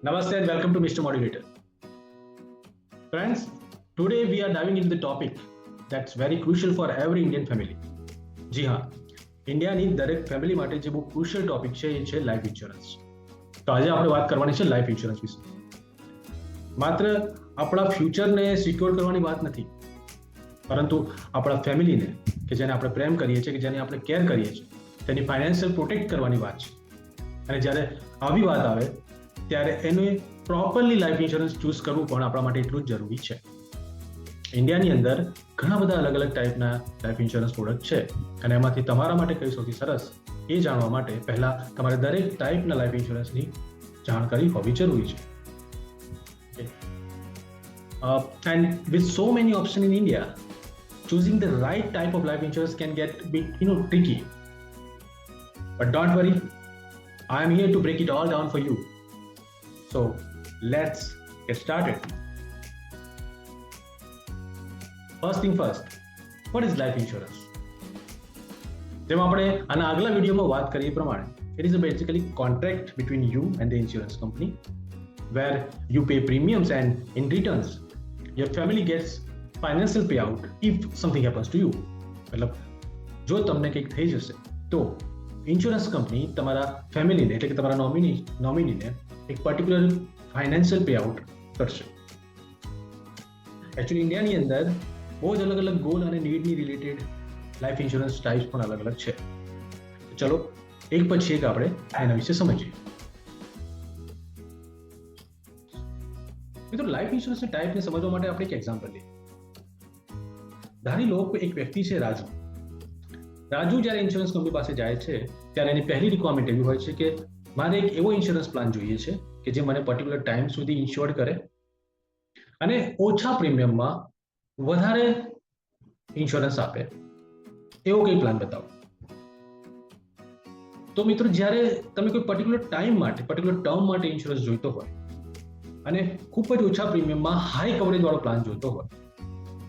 Namaste and welcome to Mr. Motivator. Friends, today we are diving into the topic that's very crucial for every Indian family. જી હા, ઇન્ડિયાની દરેક family માટે જે બહુ crucial topic છે એ છે લાઈફ ઇન્સ્યોરન્સ. તો આજે આપણે વાત કરવાની છે લાઈફ ઇન્સ્યોરન્સ વિશે. માત્ર આપણા ફ્યુચરને સિક્યોર કરવાની વાત નથી, પરંતુ આપણા ફેમિલીને કે જેને આપણે પ્રેમ કરીએ છીએ, કે જેને આપણે કેર કરીએ છીએ, તેની ફાઇનાન્શિયલ પ્રોટેક્ટ કરવાની વાત છે. અને જ્યારે આવી વાત આવે ત્યારે એને પ્રોપરલી લાઈફ ઇન્સ્યોરન્સ ચૂઝ કરવું પણ આપણા માટે એટલું જ જરૂરી છે. ઇન્ડિયાની અંદર ઘણા બધા અલગ અલગ ટાઈપના લાઈફ ઇન્સ્યોરન્સ પ્રોડક્ટ છે અને એમાંથી તમારા માટે કઈ સૌથી સરસ એ જાણવા માટે પહેલા તમારે દરેક ટાઈપના લાઈફ ઇન્સ્યોરન્સની જાણકારી હોવી જરૂરી છે. And with so many options in India, choosing the right type of life insurance can get a bit, tricky. But don't worry, I am here to break it all down for you. So let's get started. First thing first, what is life insurance? જેમ આપણે આના આગલા વિડીયોમાં વાત કરી એ પ્રમાણે, it is basically contract between you and the insurance company where you pay premiums and in returns your family gets financial payout if something happens to you. મતલબ જો તમને કંઈક થઈ જશે તો ઇન્સ્યોરન્સ કંપની તમારા ફેમિલીને એટલે કે તમારા નોમિનીને એક પર્ટિક્યુલર ફાઇનાન્શિયલ પેઆઉટ કરશે. એકચ્યુઅલી ઇન્ડિયાની અંદર બહુ જ અલગ અલગ ગોલ અને નીડની રિલેટેડ લાઈફ ઇન્સ્યોરન્સ ટાઈપ્સ પણ અલગ અલગ છે. ચલો એક પછી એક આપણે એના વિશે સમજીએ. મિત્રો, લાઈફ ઇન્સ્યોરન્સના ટાઈપને સમજવા માટે આપણે એક એક્ઝામ્પલ લઈએ. ધારી લો એક વ્યક્તિ છે રાજુ. રાજુ જ્યારે ઇન્સ્યોરન્સ કંપની પાસે જાય છે ત્યારે એની પહેલી રિક્વાયરમેન્ટ એવી હોય છે કે મારે એક એવો ઇન્સ્યોરન્સ પ્લાન જોઈએ છે કે જે મને પર્ટિક્યુલર ટાઈમ સુધી ઇન્શ્યોર્ડ કરે અને ઓછા પ્રીમિયમમાં વધારે ઇન્સ્યોરન્સ આપે એવો કંઈ પ્લાન બતાવો. તો મિત્રો, જ્યારે તમે કોઈ પર્ટિક્યુલર ટાઈમ માટે, પર્ટિક્યુલર ટર્મ માટે ઇન્સ્યોરન્સ જોઈતો હોય અને ખૂબ જ ઓછા પ્રીમિયમમાં હાઈ કવરેજ વાળો પ્લાન જોઈતો હોય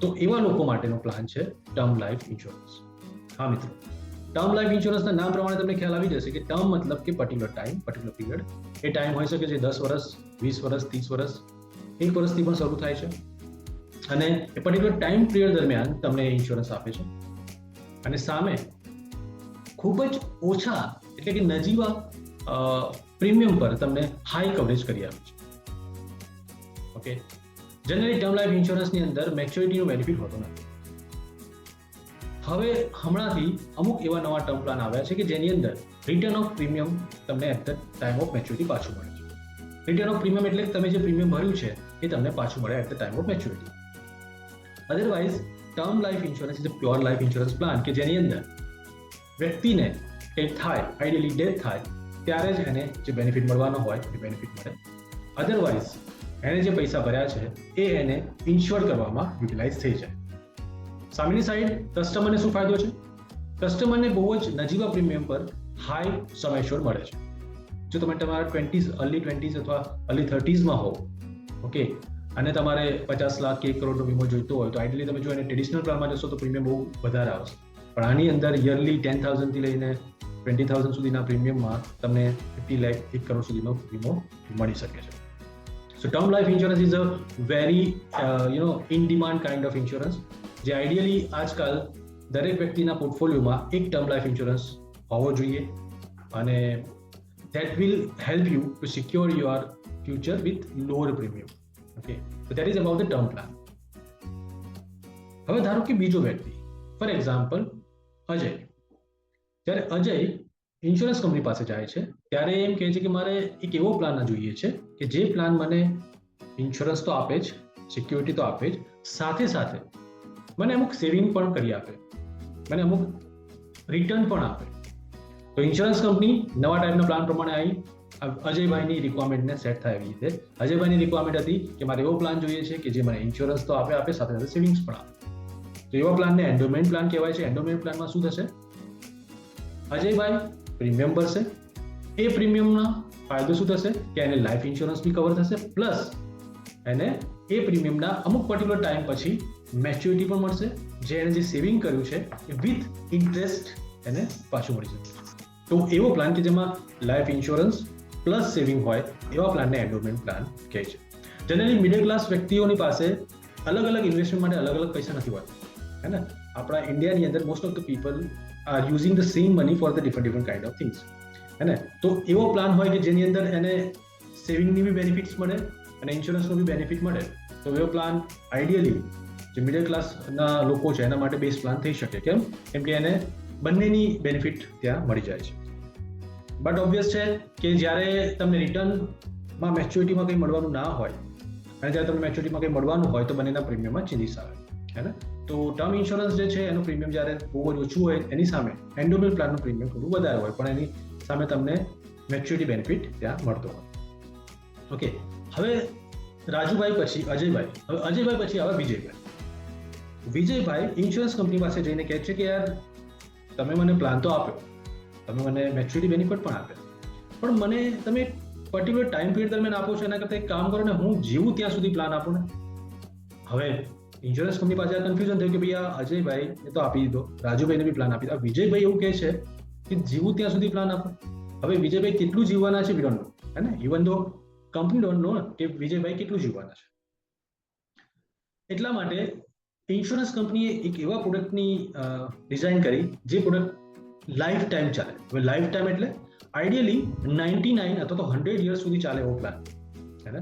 તો એવા લોકો માટેનો પ્લાન છે ટર્મ લાઈફ ઇન્સ્યોરન્સ. હા મિત્રો, ટર્મ લાઈફ ઇન્સ્યોરન્સના નામ પ્રમાણે તમને ખ્યાલ આવી જશે કે ટર્મ મતલબ કે પર્ટિક્યુલર ટાઈમ, પર્ટિક્યુલર પીરિયડ. એ ટાઈમ હોઈ શકે છે 10 વર્ષ, 20 વર્ષ, 30 વર્ષ, 1 વર્ષથી પણ શરૂ થાય છે. અને એ પર્ટિક્યુલર ટાઈમ પીરિયડ દરમિયાન તમને ઇન્સ્યોરન્સ આપે છે અને સામે ખૂબ જ ઓછા એટલે કે નજીવા પ્રીમિયમ પર તમને હાઈ કવરેજ કરી આપે છે. ઓકે, જનરલી ટર્મ લાઈફ ઇન્સ્યોરન્સની અંદર મેચ્યોરિટીનો બેનિફિટ હોતો નથી. હવે હમણાંથી અમુક એવા નવા ટર્મ પ્લાન આવ્યા છે કે જેની અંદર રિટર્ન ઓફ પ્રીમિયમ તમને at the time of maturity પાછું મળે છે. રિટર્ન ઓફ પ્રીમિયમ એટલે તમે જે પ્રીમિયમ ભર્યું છે એ તમને પાછું મળે at the time of maturity. Otherwise term life insurance is a pure life insurance plan કે જેની અંદર વ્યક્તિને કંઈક થાય, આઈડિયલી ડેથ થાય ત્યારે જ એને જે બેનિફિટ મળવાનો હોય એ બેનિફિટ મળે. અધરવાઇઝ એને જે પૈસા ભર્યા છે એ એને ઇન્શ્યોર કરવામાં યુટિલાઇઝ થઈ જાય. સામેની સાઈડ કસ્ટમરને શું ફાયદો છે? કસ્ટમરને બહુ જ નજીવા પ્રીમિયમ પર હાઈ સમ એશ્યોર મળે છે. જો તમે તમારા અર્લી 20s અથવા અર્લી 30sમાં હો, ઓકે, અને તમારે 50 લાખ કે 1 કરોડનો વીમો જોઈતો હોય તો આઈડિયલી તમે જો એને ટ્રેડિશનલ પ્લાનમાં જશો તો પ્રીમિયમ બહુ વધારે આવશે. પણ આની અંદર યરલી 10,000 થી લઈને 20,000 સુધીના પ્રીમિયમમાં તમને 50 લાખ 1 કરોડ સુધીનો વીમો મળી શકે છે. So term life insurance is a very in demand kind of insurance જે આઈડિયલી આજકાલ દરેક વ્યક્તિના પોર્ટફોલિયોમાં એક ટર્મ લાઈફ ઇન્સ્યોરન્સ હોવો જોઈએ અને that will help you to secure your future with lower premium. Okay, so that is about the term plan. હવે ધારો કે બીજો વ્યક્તિ, ફોર એક્ઝામ્પલ અજય. જ્યારે અજય ઇન્સ્યોરન્સ કંપની પાસે જાય છે ત્યારે એમ કહે છે કે મારે એક એવો પ્લાન જોઈએ છે કે જે પ્લાન મને ઇન્સ્યોરન્સ તો આપે જ, સિક્યોરિટી તો આપે જ, સાથે સાથે મને અમુક સેવિંગ પણ કરી આપે, મને અમુક રિટર્ન પણ આપે. તો ઇન્સ્યોરન્સ કંપની નવા ટાઈપના પ્લાન પ્રમાણે આવી અજયભાઈની રિક્વાયરમેન્ટને સેટ થાય એવી રીતે. અજયભાઈની રિક્વાયરમેન્ટ હતી કે મારે એવો પ્લાન જોઈએ છે કે જે મને ઇન્સ્યોરન્સ તો આપે સાથે સાથે સેવિંગ્સ પણ આપે. તો એવા પ્લાનને એન્ડોમેન્ટ પ્લાન કહેવાય છે. એન્ડોમેન્ટ પ્લાનમાં શું થશે? અજયભાઈ પ્રીમિયમ ભરશે. એ પ્રીમિયમના ફાયદો શું થશે કે એને લાઈફ ઇન્સ્યોરન્સ બી કવર થશે, પ્લસ એને એ પ્રીમિયમના અમુક પર્ટિક્યુલર ટાઈમ પછી મેચ્યોરિટી પણ મળશે, જે એને જે સેવિંગ કર્યું છે એ વિથ ઇન્ટરેસ્ટ એને પાછું મળી જશે. તો એવો પ્લાન કે જેમાં લાઈફ ઇન્સ્યોરન્સ પ્લસ સેવિંગ હોય એવા પ્લાનને એન્ડોમેન્ટ પ્લાન કહે છે. જનરલી મિડલ ક્લાસ વ્યક્તિઓની પાસે અલગ અલગ ઇન્વેસ્ટમેન્ટ માટે અલગ અલગ પૈસા નથી હોતા, હે ને. આપણા ઇન્ડિયાની અંદર most of the people are using the same money for the different kind of things, હે ને. તો એવો પ્લાન હોય કે જેની અંદર એને સેવિંગની બી બેનિફિટ્સ મળે અને ઇન્સ્યોરન્સનો બી બેનિફિટ મળે, તો એવો પ્લાન આઈડિયલી જે મિડલ ક્લાસના લોકો છે એના માટે બેસ્ટ પ્લાન થઈ શકે. કેમ કે એને બંનેની બેનિફિટ ત્યાં મળી જાય છે. બટ ઓબ્વિયસ છે કે જ્યારે તમને રિટર્નમાં મેચ્યોરિટીમાં કંઈ મળવાનું ના હોય અને જ્યારે તમને મેચ્યોરિટીમાં કંઈ મળવાનું હોય તો બંનેના પ્રીમિયમમાં ચેન્જીસ આવે, હે ને. તો ટર્મ ઇન્સ્યોરન્સ જે છે એનું પ્રીમિયમ જ્યારે બહુ જ ઓછું હોય એની સામે એન્ડોમેન્ટ પ્લાનનું પ્રીમિયમ થોડું વધારે હોય, પણ એની સામે તમને મેચ્યોરિટી બેનિફિટ ત્યાં મળતો હોય. ઓકે, હવે રાજુભાઈ પછી અજયભાઈ, હવે અજયભાઈ પછી આવે વિજયભાઈ. વિજયભાઈ ઇન્સ્યોરન્સ કંપની પાસે જઈને કહે છે કે યાર તમે મને પ્લાન તો આપ્યો, તમે મને મેચ્યોરિટી બેનિફિટ પણ આપ્યો, પણ મને તમે પર્ટિક્યુલર ટાઈમ પીરિયડ દરમિયાન આપો છો, એના કરતાં એક કામ કરો ને, હું જીવું ત્યાં સુધી પ્લાન આપો ને. હવે ઇન્સ્યોરન્સ કંપની પાસે આ કન્ફ્યુઝન થયું કે ભાઈ આ અજયભાઈ એ તો આપી દીધો, રાજુભાઈને બી પ્લાન આપી દીધો, વિજયભાઈ એવું કહે છે કે જીવું ત્યાં સુધી પ્લાન આપો. હવે વિજયભાઈ કેટલું જીવવાના છે વી ડોન્ટ નો, હે ને. ઇવન ધો કંપની ડોન્ટ નો કે વિજયભાઈ કેટલું જીવવાના છે. એટલા માટે ઇન્સ્યોરન્સ કંપનીએ એક એવા પ્રોડક્ટની ડિઝાઇન કરી જે પ્રોડક્ટ લાઈફ ટાઈમ ચાલે. હવે લાઈફ ટાઈમ એટલે આઈડિયલી 99 અથવા તો 100 યર્સ સુધી ચાલે એવો પ્લાન, હે ને.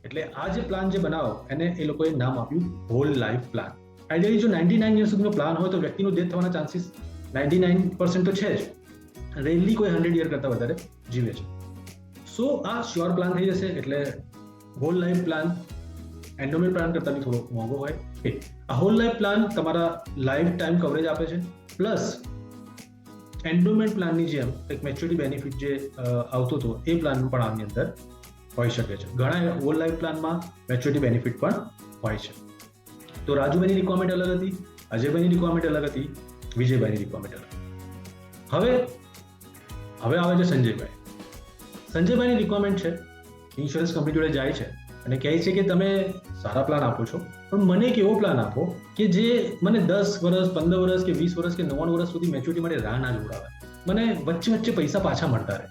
એટલે આ જે પ્લાન જે બનાવો એને એ લોકોએ નામ આપ્યું હોલ લાઈફ પ્લાન. આઈડિયલી જો 99 યર્સ સુધીનો પ્લાન હોય તો વ્યક્તિનું ડેથ થવાના ચાન્સીસ 99% તો છે જ. રેરલી કોઈ 100 યર કરતાં વધારે જીવે છે. સો આ શ્યોર પ્લાન થઈ જશે. એટલે hall life plan endowment plan કરતાં બી થોડો મોંઘો હોય. આ હોલ લાઈફ પ્લાન તમારા લાઈફ ટાઈમ કવરેજ આપે છે, પ્લસ એન્ડોમેન્ટ પ્લાનની જેમ એક મેચ્યોરિટી બેનિફિટ જે આવતો હતો એ પ્લાન પણ આની અંદર હોઈ શકે છે. ઘણા હોલ લાઈફ પ્લાનમાં મેચ્યોરિટી બેનિફિટ પણ હોય છે. તો રાજુભાઈની રિક્વાયરમેન્ટ અલગ હતી, અજયભાઈની રિક્વાયરમેન્ટ અલગ હતી, વિજયભાઈની રિક્વાયરમેન્ટ અલગ. હવે આવે છે સંજયભાઈ. સંજયભાઈની રિક્વાયરમેન્ટ છે, ઇન્સ્યોરન્સ કંપની જોડે જાય છે અને કહે છે કે તમે સારા પ્લાન આપો છો, પણ મને એક એવો પ્લાન આપો કે જે મને 10 વર્ષ 15 વર્ષ કે 20 વર્ષ કે 99 વર્ષ સુધી મેચ્યોરિટી માટે રાહ ના જોડાવે, મને વચ્ચે પૈસા પાછા મળતા રહે.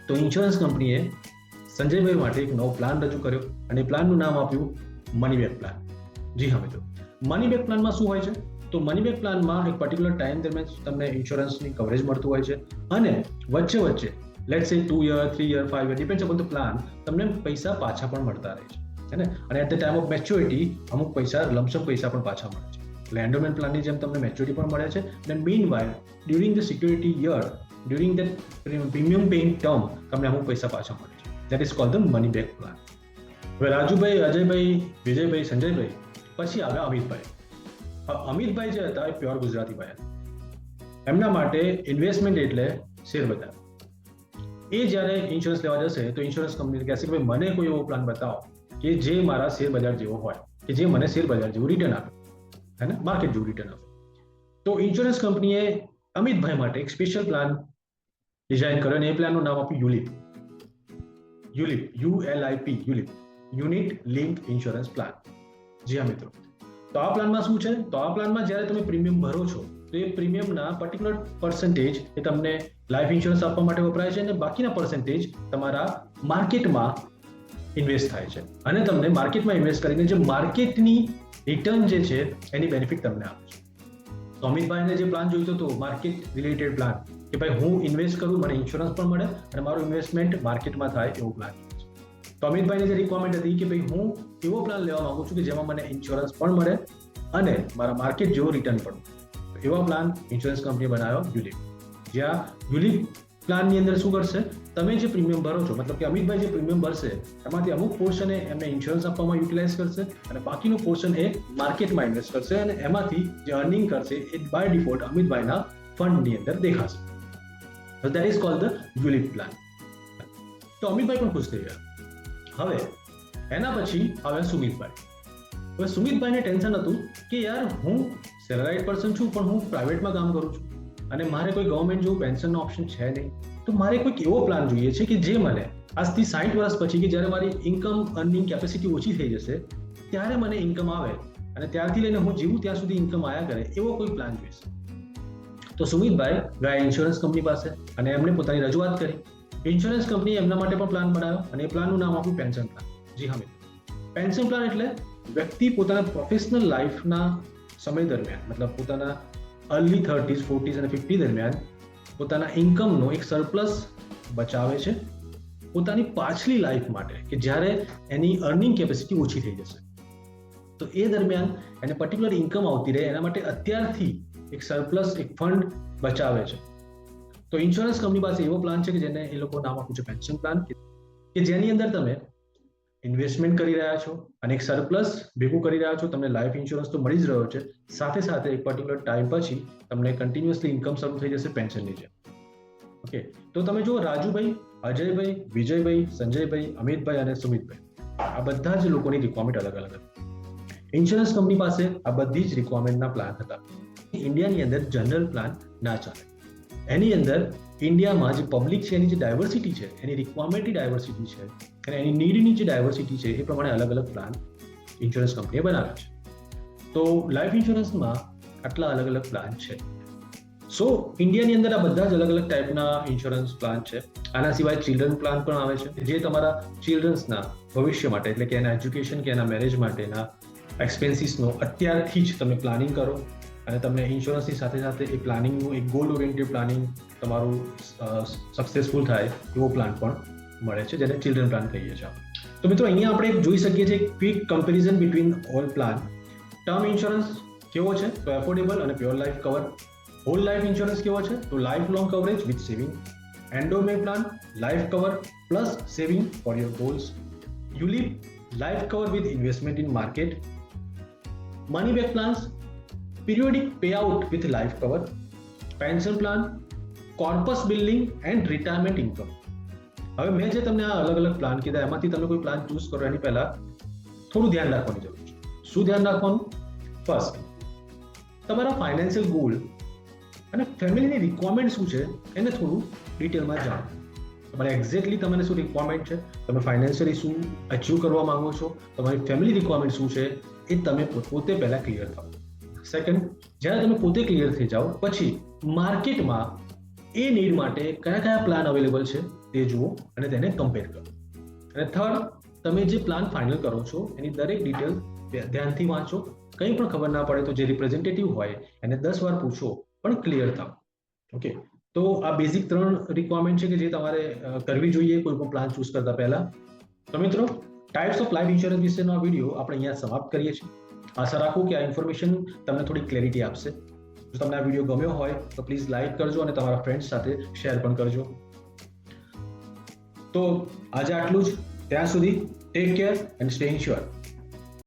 તો ઇન્સ્યોરન્સ કંપનીએ સંજયભાઈ માટે એક નવો પ્લાન રજૂ કર્યો અને એ પ્લાનનું નામ આપ્યું મની બેક પ્લાન. જી હા મિત્રો, મની બેક પ્લાનમાં શું હોય છે? તો મની બેક પ્લાનમાં એક પર્ટિક્યુલર ટાઈમ દરમિયાન તમને ઇન્સ્યોરન્સની કવરેજ મળતું હોય છે અને વચ્ચે લેટ્સ સે 2 year 3 year 5 year depends upon the plan તમને પૈસા પાછા પણ મળતા રહે છે, હે ને. અને at the time of maturity અમુક પૈસા લમસમ પૈસા પણ પાછા મળે છે. એટલે એન્ડોમેન્ટ પ્લાનની જેમ તમને મેચ્યોરિટી પણ મળે છે અને mean while during the security year during the premium paying term તમને અમુક પૈસા પાછા મળે છે. That is called the money back plan. હવે રાજુભાઈ, અજયભાઈ, વિજયભાઈ, સંજયભાઈ પછી આવે અમિતભાઈ. અમિતભાઈ જે હતા એ પ્યોર ગુજરાતી ભાઈ હતા. એમના માટે ઇન્વેસ્ટમેન્ટ એટલે શેર બજાર. એ જ્યારે ઇન્સ્યોરન્સ લેવા જશે તો ઇન્સ્યોરન્સ કંપની કહેશે કે ભાઈ મને કોઈ એવો પ્લાન બતાવો કે જે મારા શેર બજાર જેવો હોય, કે જે મને શેર બજાર જેવું રિટર્ન આપે, હે ને, માર્કેટ જેવું રિટર્ન આપે. તો ઇન્સ્યોરન્સ કંપનીએ અમિતભાઈ માટે એક સ્પેશિયલ પ્લાન ડિઝાઇન કર્યો અને એ પ્લાનનું નામ આપ્યું ULIP. ULIP, unit link insurance plan. જી હા મિત્રો, તો આ પ્લાનમાં શું છે? તો આ પ્લાનમાં જ્યારે તમે પ્રીમિયમ ભરો છો તો એ પ્રીમિયમના પર્ટિક્યુલર પર્સન્ટેજ એ તમને લાઈફ ઇન્સ્યોરન્સ આપવા માટે વપરાય છે અને બાકીના પર્સન્ટેજ તમારા માર્કેટમાં ઇન્વેસ્ટ થાય છે અને તમને માર્કેટમાં ઇન્વેસ્ટ કરીને જે માર્કેટની રિટર્ન જે છે એની બેનિફિટ તમને આપે છે. તો અમિતભાઈને જે પ્લાન જોઈતો હતો માર્કેટ રિલેટેડ પ્લાન, કે ભાઈ હું ઇન્વેસ્ટ કરું, મને ઇન્સ્યોરન્સ પણ મળે અને મારું ઇન્વેસ્ટમેન્ટ માર્કેટમાં થાય એવો પ્લાન. તો અમિતભાઈની જે રિક્વાયરમેન્ટ હતી કે ભાઈ હું એવો પ્લાન લેવા માંગુ છું કે જેમાં મને ઇન્સ્યોરન્સ પણ મળે અને મારા માર્કેટ જેવો રિટર્ન પણ મળે. એવા પ્લાન ઇન્સ્યોરન્સ કંપનીએ બનાવ્યો યુલિપ. જ્યાં યુલિપ પ્લાનની અંદર શું કરશે? તમે જે પ્રીમિયમ ભરો છો, મતલબ કે અમિતભાઈ જે પ્રીમિયમ ભરશે એમાંથી અમુક પોર્શન એમને ઇન્સ્યોરન્સ આપવામાં યુટિલાઇઝ કરશે અને બાકીનું પોર્શન એ માર્કેટમાં ઇન્વેસ્ટ કરશે અને એમાંથી જે અર્નિંગ કરશે એ બાય ડિફોલ્ટ અમિતભાઈના ફંડની અંદર દેખાશે. That is called the ULIP plan. તો અમિતભાઈ પણ ખુશ થઈ ગયા. હવે એના પછી આવે સુમિતભાઈ. હવે સુમિતભાઈને ટેન્શન હતું કે યાર હું સેલેરાઇડ પર્સન છું પણ હું પ્રાઇવેટમાં કામ કરું છું અને મારે કોઈ ગવર્મેન્ટ જેવું પેન્શનનો ઓપ્શન છે નહીં. તો મારે કોઈક એવો પ્લાન જોઈએ છે કે જે મને આજથી 60 વર્ષ પછી કે જ્યારે મારી ઇન્કમ અર્નિંગ કેપેસિટી ઓછી થઈ જશે ત્યારે મને ઇન્કમ આવે અને ત્યારથી લઈને હું જીવું ત્યાં સુધી ઇન્કમ આવ્યા કરે એવો કોઈ પ્લાન જોઈશે. તો સુમિતભાઈ ગયા ઇન્સ્યોરન્સ કંપની પાસે અને એમણે પોતાની રજૂઆત કરી ઇન્સ્યોરન્સ કંપની એમના માટે પણ પ્લાન બનાવ્યો અને એ પ્લાનનું નામ આપ્યું પેન્શન પ્લાન. જી હા મિત્રો, પેન્શન પ્લાન એટલે વ્યક્તિ પોતાના પ્રોફેશનલ લાઈફના સમય દરમિયાન, મતલબ પોતાના અર્લી 30s, 40s અને 50 દરમિયાન પોતાના ઇન્કમનો એક સરપ્લસ બચાવે છે પોતાની પાછલી લાઈફ માટે, કે જ્યારે એની અર્નિંગ કેપેસિટી ઓછી થઈ જશે. તો એ દરમિયાન એને પર્ટિક્યુલર ઇન્કમ આવતી રહે એના માટે અત્યારથી એક સરપ્લસ, એક ફંડ બચાવે છે. તો ઇન્સ્યોરન્સ કંપની પાસે એવો પ્લાન છે કે જેને એ લોકો નામ આપ્યું છે પેન્શન પ્લાન, કે જેની અંદર તમે ઇન્વેસ્ટમેન્ટ કરી રહ્યા છો અને એક સરપ્લસ ભેગું કરી રહ્યા છો. તમને લાઈફ ઇન્સ્યોરન્સ તો મળી જ રહ્યો છે, સાથે સાથે એક પર્ટિક્યુલર ટાઈમ પછી તમને કન્ટિન્યુઅસલી ઇન્કમ શરૂ થઈ જશે પેન્શનની જેમ. ઓકે, તો તમે જુઓ, રાજુભાઈ, અજયભાઈ, વિજયભાઈ, સંજયભાઈ, અમિતભાઈ અને સુમિતભાઈ, આ બધા જ લોકોની રિક્વાયરમેન્ટ અલગ અલગ હતી. ઇન્સ્યોરન્સ કંપની પાસે આ બધી જ રિક્વાયરમેન્ટના પ્લાન હતા. ઇન્ડિયાની અંદર જનરલ પ્લાન ના ચાલે. એની અંદર ઇન્ડિયામાં જે પબ્લિક છે એની જે ડાયવર્સિટી છે, એની રિક્વાયરમેન્ટની ડાયવર્સિટી છે અને એની નીડની જે ડાયવર્સિટી છે એ પ્રમાણે અલગ અલગ પ્લાન ઇન્સ્યોરન્સ કંપનીએ બનાવ્યા છે. તો લાઈફ ઇન્સ્યોરન્સમાં આટલા અલગ અલગ પ્લાન છે. સો ઇન્ડિયાની અંદર આ બધા જ અલગ અલગ ટાઈપના ઇન્સ્યોરન્સ પ્લાન છે. આના સિવાય ચિલ્ડ્રન પ્લાન પણ આવે છે, જે તમારા ચિલ્ડ્રન્સના ભવિષ્ય માટે, એટલે કે એના એજ્યુકેશન કે એના મેરેજ માટેના એક્સપેન્સીસનો અત્યારથી જ તમે પ્લાનિંગ કરો અને તમને ઇન્સ્યોરન્સની સાથે સાથે એ પ્લાનિંગનું એક ગોલ ઓરિએન્ટેડ પ્લાનિંગ તમારું સક્સેસફુલ થાય એવો પ્લાન પણ મળે છે, જેને ચિલ્ડ્રન પ્લાન કહીએ છીએ. તો મિત્રો, અહીંયા આપણે જોઈ શકીએ છીએ quick comparison between all plan. Term insurance કેવો છે? તો એફોર્ડેબલ અને pure life cover. Whole life insurance કેવો છે? તો lifelong coverage with saving. Endowment plan, life cover plus saving for your goals. ULIP, life cover with investment in market. Money back plans, periodic payout with life cover. Pension plan, corpus building and retirement income. હવે મેં જે તમને આ અલગ અલગ plan કીધા એમાંથી તમે કોઈ પ્લાન ચૂઝ કરો એની પહેલા થોડું ધ્યાન રાખવાની જરૂર છે. શું ધ્યાન રાખવાનું? ફર્સ્ટ, તમારા ફાઇનાન્શિયલ ગોલ અને ફેમિલીની રિક્વાયરમેન્ટ શું છે એને થોડું ડિટેલમાં જાણો. તમારે એક્ઝેક્ટલી તમને શું રિક્વાયરમેન્ટ છે, તમે ફાઇનાન્શિયલી શું અચીવ કરવા માંગો છો, તમારી ફેમિલી રિક્વાયરમેન્ટ શું છે એ તમે પોતે પહેલા ક્લિયર થાઓ. સેકન્ડ, જ્યારે તમે પોતે ક્લિયર થઈ જાઓ પછી માર્કેટમાં એ નીડ માટે કયા કયા પ્લાન અવેલેબલ છે તે જુઓ અને તેને કમ્પેર કરો. અને થર્ડ, તમે જે પ્લાન ફાઇનલ કરો છો એની દરેક ડિટેલ ધ્યાનથી વાંચો. કંઈ પણ ખબર ના પડે તો જે રિપ્રેઝેન્ટેટિવ હોય એને 10 વાર પૂછો, પણ ક્લિયર થાઓ. ઓકે, તો આ બેઝિક 3 રિક્વાયરમેન્ટ છે કે જે તમારે કરવી જોઈએ કોઈ પણ પ્લાન ચૂઝ કરતા પહેલા. તો મિત્રો, ટાઈપ્સ ઓફ લાઈફ ઇન્સ્યોરન્સ વિશેનો આ વિડીયો આપણે અહીંયા સમાપ્ત કરીએ છીએ. આશા રાખું કે આ ઇન્ફોર્મેશન તમને થોડી ક્લેરિટી આપશે. જો તમને આ વિડીયો ગમ્યો હોય તો પ્લીઝ લાઈક કરજો અને તમારા ફ્રેન્ડ્સ સાથે શેર પણ કરજો. તો આજે આટલું જ. ત્યાં સુધી take care and stay ensure.